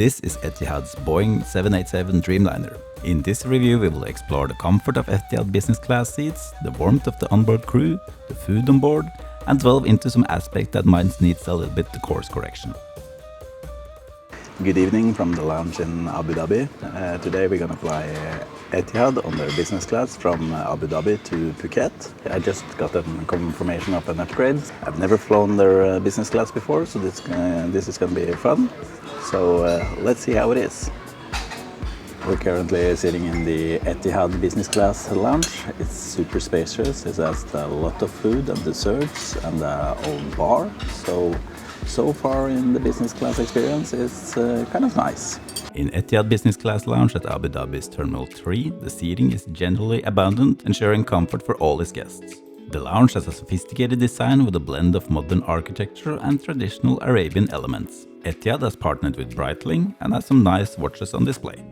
This is Etihad's Boeing 787 Dreamliner. In this review we will explore the comfort of Etihad Business Class seats, the warmth of the onboard crew, the food on board, and delve into some aspects that might need a little bit of course correction. Good evening from the lounge in Abu Dhabi. Today we're going to fly Etihad on their business class from Abu Dhabi to Phuket. I just got a confirmation of an upgrade. I've never flown their business class before, so this is going to be fun. So let's see how it is. We're currently sitting in the Etihad Business Class lounge. It's super spacious. It has a lot of food and desserts and a own bar. So far in the business class experience, it's kind of nice. In Etihad Business Class Lounge at Abu Dhabi's Terminal 3, the seating is generally abundant, ensuring comfort for all its guests. The lounge has a sophisticated design with a blend of modern architecture and traditional Arabian elements. Etihad has partnered with Breitling and has some nice watches on display.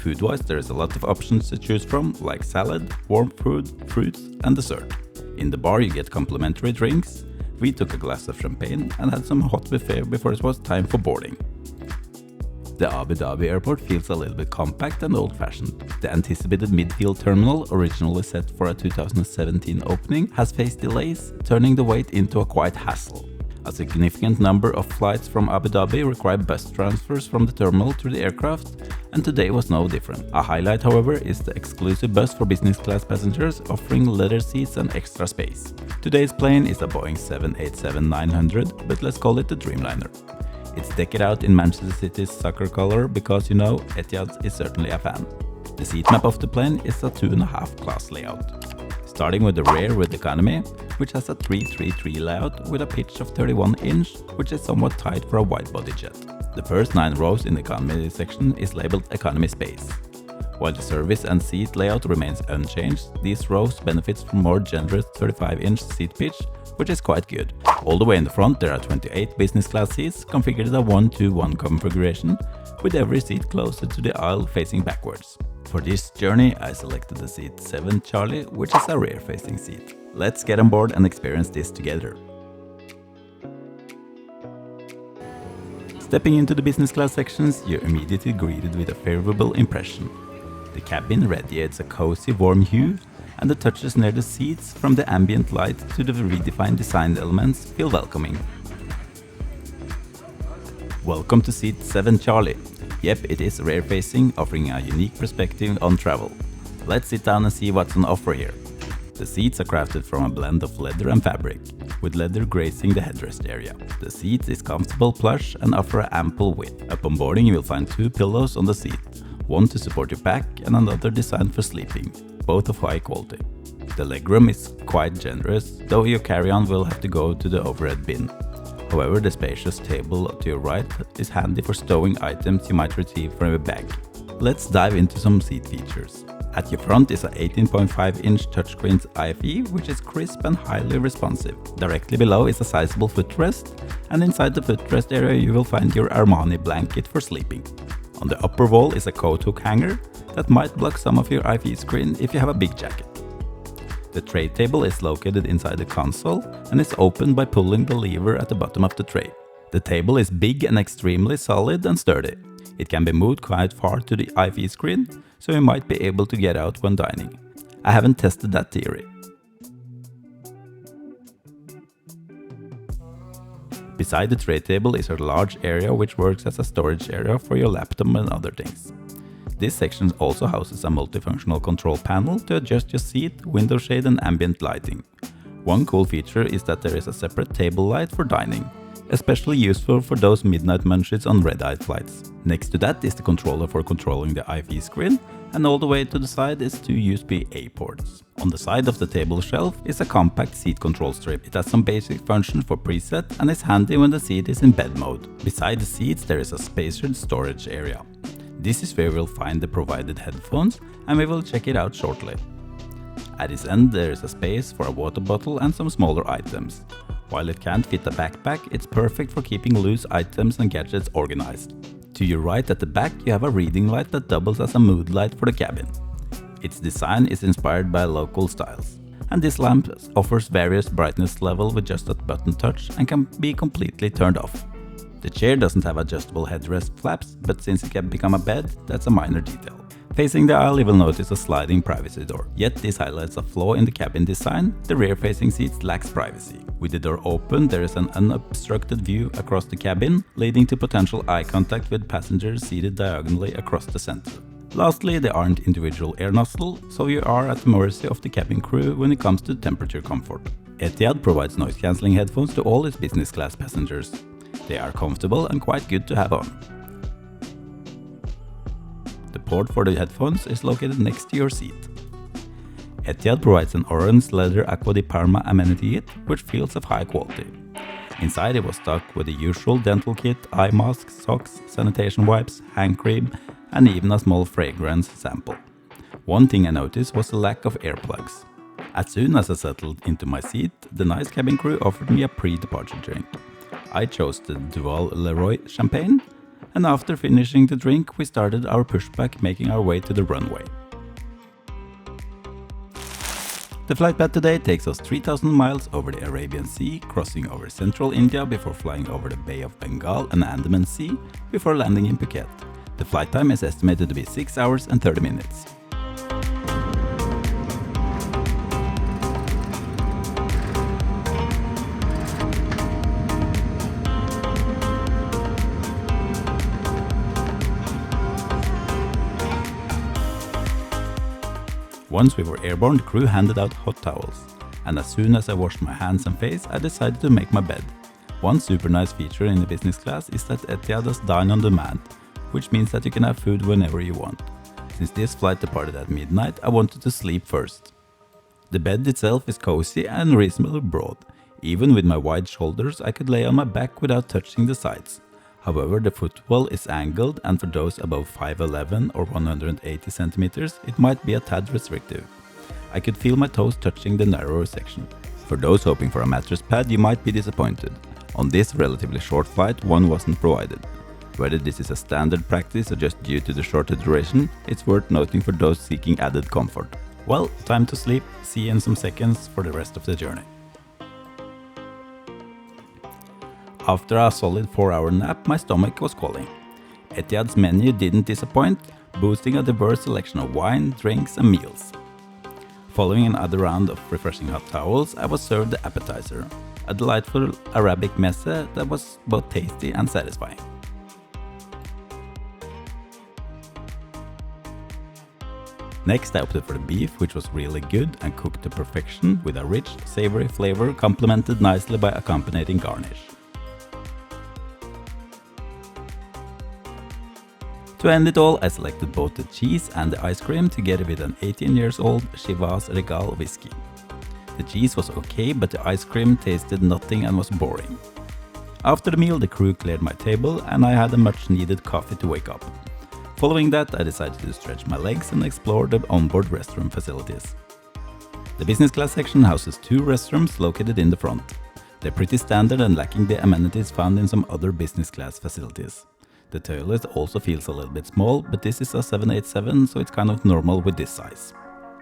Food-wise, there is a lot of options to choose from, like salad, warm food, fruits, and dessert. In the bar you get complimentary drinks. We took a glass of champagne and had some hot buffet before it was time for boarding. The Abu Dhabi airport feels a little bit compact and old-fashioned. The anticipated midfield terminal, originally set for a 2017 opening, has faced delays, turning the wait into a quite hassle. A significant number of flights from Abu Dhabi require bus transfers from the terminal to the aircraft, and today was no different. A highlight, however, is the exclusive bus for business class passengers, offering leather seats and extra space. Today's plane is a Boeing 787-900, but let's call it the Dreamliner. It's decked out in Manchester City's soccer color because, you know, Etihad is certainly a fan. The seat map of the plane is a 2.5 class layout. Starting with the rear with economy, which has a 3-3-3 layout with a pitch of 31 inch, which is somewhat tight for a wide-body jet. The first 9 rows in the economy section is labeled economy space. While the service and seat layout remains unchanged, these rows benefit from more generous 35-inch seat pitch, which is quite good. All the way in the front there are 28 business class seats configured in a 1-2-1 configuration, with every seat closer to the aisle facing backwards. For this journey I selected the seat 7 Charlie, which is a rear-facing seat. Let's get on board and experience this together. Stepping into the business class sections, you're immediately greeted with a favorable impression. The cabin radiates a cozy warm hue, and the touches near the seats, from the ambient light to the redefined design elements, feel welcoming. Welcome to seat 7 Charlie. Yep, it is rear-facing, offering a unique perspective on travel. Let's sit down and see what's on offer here. The seats are crafted from a blend of leather and fabric, with leather gracing the headrest area. The seat is comfortable, plush, and offer an ample width. Upon boarding you will find 2 pillows on the seat, one to support your back and another designed for sleeping, both of high quality. The legroom is quite generous, though your carry-on will have to go to the overhead bin. However, the spacious table to your right is handy for stowing items you might retrieve from your bag. Let's dive into some seat features. At your front is a 18.5-inch touchscreen IFE, which is crisp and highly responsive. Directly below is a sizable footrest, and inside the footrest area you will find your Armani blanket for sleeping. On the upper wall is a coat hook hanger that might block some of your IFE screen if you have a big jacket. The tray table is located inside the console and is opened by pulling the lever at the bottom of the tray. The table is big and extremely solid and sturdy. It can be moved quite far to the IFE screen, so you might be able to get out when dining. I haven't tested that theory. Beside the tray table is a large area which works as a storage area for your laptop and other things. This section also houses a multifunctional control panel to adjust your seat, window shade and ambient lighting. One cool feature is that there is a separate table light for dining, especially useful for those midnight munchies on red-eye flights. Next to that is the controller for controlling the IFE screen, and all the way to the side is 2 USB-A ports. On the side of the table shelf is a compact seat control strip. It has some basic functions for preset and is handy when the seat is in bed mode. Beside the seats there is a spacious storage area. This is where we'll find the provided headphones, and we will check it out shortly. At its end there is a space for a water bottle and some smaller items. While it can't fit a backpack, it's perfect for keeping loose items and gadgets organized. To your right at the back you have a reading light that doubles as a mood light for the cabin. Its design is inspired by local styles, and this lamp offers various brightness level with just a button touch and can be completely turned off. The chair doesn't have adjustable headrest flaps, but since it can become a bed, that's a minor detail. Facing the aisle, you will notice a sliding privacy door. Yet this highlights a flaw in the cabin design. The rear-facing seats lacks privacy. With the door open, there is an unobstructed view across the cabin, leading to potential eye contact with passengers seated diagonally across the center. Lastly, there aren't individual air nozzles, so you are at the mercy of the cabin crew when it comes to temperature comfort. Etihad provides noise-cancelling headphones to all its business class passengers. They are comfortable and quite good to have on. The port for the headphones is located next to your seat. Etihad provides an orange leather Aqua di Parma amenity kit, which feels of high quality. Inside it was stocked with the usual dental kit, eye masks, socks, sanitation wipes, hand cream, and even a small fragrance sample. One thing I noticed was the lack of earplugs. As soon as I settled into my seat, the nice cabin crew offered me a pre-departure drink. I chose the Duval Leroy champagne, and after finishing the drink, we started our pushback, making our way to the runway. The flight path today takes us 3,000 miles over the Arabian Sea, crossing over central India before flying over the Bay of Bengal and Andaman Sea before landing in Phuket. The flight time is estimated to be 6 hours and 30 minutes. Once we were airborne, the crew handed out hot towels, and as soon as I washed my hands and face, I decided to make my bed. One super nice feature in the business class is that Etihad does dine on demand, which means that you can have food whenever you want. Since this flight departed at midnight, I wanted to sleep first. The bed itself is cozy and reasonably broad. Even with my wide shoulders, I could lay on my back without touching the sides. However, the footwell is angled, and for those above 5'11" or 180 centimeters, it might be a tad restrictive. I could feel my toes touching the narrower section. For those hoping for a mattress pad, you might be disappointed. On this relatively short flight, one wasn't provided. Whether this is a standard practice or just due to the shorter duration, it's worth noting for those seeking added comfort. Well, time to sleep. See you in some seconds for the rest of the journey. After a solid 4-hour nap, my stomach was calling. Etihad's menu didn't disappoint, boasting a diverse selection of wine, drinks and meals. Following another round of refreshing hot towels, I was served the appetizer, a delightful Arabic meze that was both tasty and satisfying. Next I opted for the beef, which was really good and cooked to perfection with a rich, savory flavor complemented nicely by accompanying garnish. To end it all, I selected both the cheese and the ice cream together with an 18-year-old Chivas Regal whiskey. The cheese was okay, but the ice cream tasted nothing and was boring. After the meal, the crew cleared my table and I had a much-needed coffee to wake up. Following that, I decided to stretch my legs and explore the onboard restroom facilities. The business class section houses 2 restrooms located in the front. They're pretty standard and lacking the amenities found in some other business class facilities. The toilet also feels a little bit small, but this is a 787, so it's kind of normal with this size.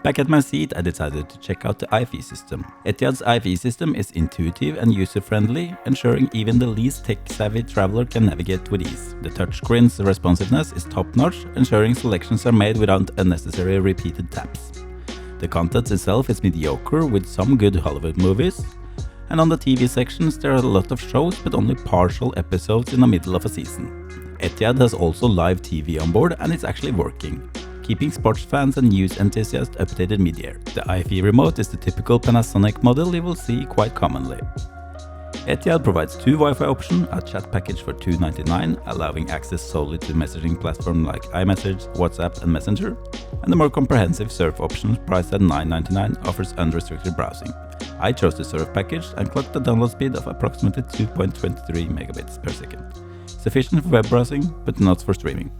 Back at my seat, I decided to check out the IFE system. Etihad's IFE system is intuitive and user-friendly, ensuring even the least tech-savvy traveler can navigate with ease. The touchscreen's responsiveness is top-notch, ensuring selections are made without unnecessary repeated taps. The content itself is mediocre, with some good Hollywood movies, and on the TV sections there are a lot of shows, but only partial episodes in the middle of a season. Etihad has also live TV on board, and it's actually working, keeping sports fans and news enthusiasts updated mid-air. The IFE remote is the typical Panasonic model you will see quite commonly. Etihad provides 2 Wi-Fi options, a chat package for $2.99, allowing access solely to messaging platforms like iMessage, WhatsApp and Messenger, and the more comprehensive surf option priced at $9.99 offers unrestricted browsing. I chose the surf package and clocked a download speed of approximately 2.23 megabits per second. Sufficient for web browsing, but not for streaming.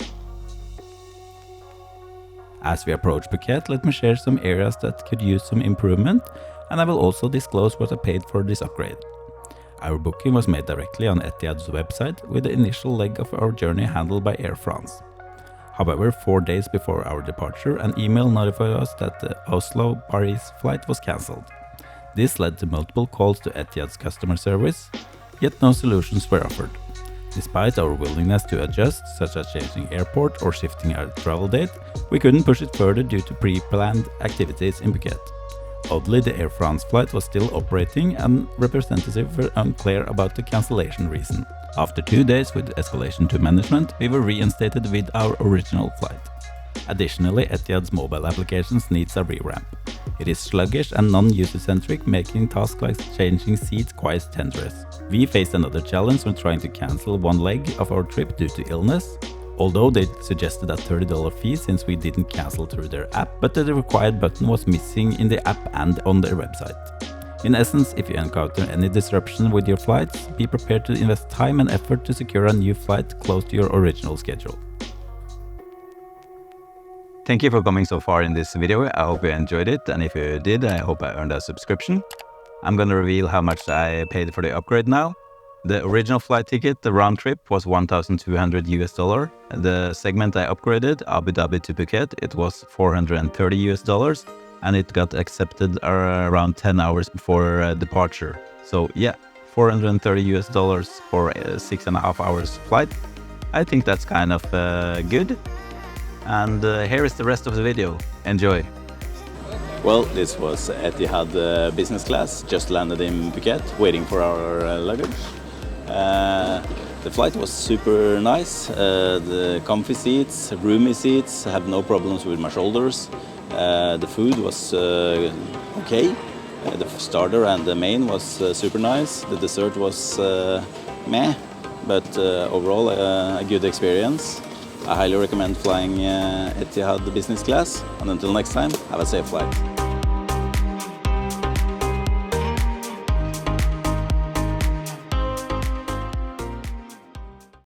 As we approach Phuket, let me share some areas that could use some improvement, and I will also disclose what I paid for this upgrade. Our booking was made directly on Etihad's website, with the initial leg of our journey handled by Air France. However, 4 days before our departure, an email notified us that the Oslo-Paris flight was cancelled. This led to multiple calls to Etihad's customer service, yet no solutions were offered. Despite our willingness to adjust, such as changing airport or shifting our travel date, we couldn't push it further due to pre-planned activities in Phuket. Oddly, the Air France flight was still operating and representatives were unclear about the cancellation reason. After 2 days with escalation to management, we were reinstated with our original flight. Additionally, Etihad's mobile applications needs a revamp. It is sluggish and non-user-centric, making tasks like changing seats quite tedious. We faced another challenge when trying to cancel one leg of our trip due to illness, although they suggested a $30 fee since we didn't cancel through their app, but the required button was missing in the app and on their website. In essence, if you encounter any disruption with your flights, be prepared to invest time and effort to secure a new flight close to your original schedule. Thank you for coming so far in this video. I hope you enjoyed it, and if you did, I hope I earned a subscription. I'm gonna reveal how much I paid for the upgrade now. The original flight ticket, the round trip, was $1,200 US. The segment I upgraded, Abu Dhabi to Phuket, it was $430 US, and it got accepted around 10 hours before departure. So yeah, $430 US for a 6.5 hours flight. I think that's kind of good. And here is the rest of the video. Enjoy. Well, this was Etihad Business Class, just landed in Phuket, waiting for our luggage. The flight was super nice, the comfy seats, roomy seats, had no problems with my shoulders. The food was okay, the starter and the main was super nice, the dessert was meh, but overall a good experience. I highly recommend flying Etihad Business Class, and until next time, have a safe flight.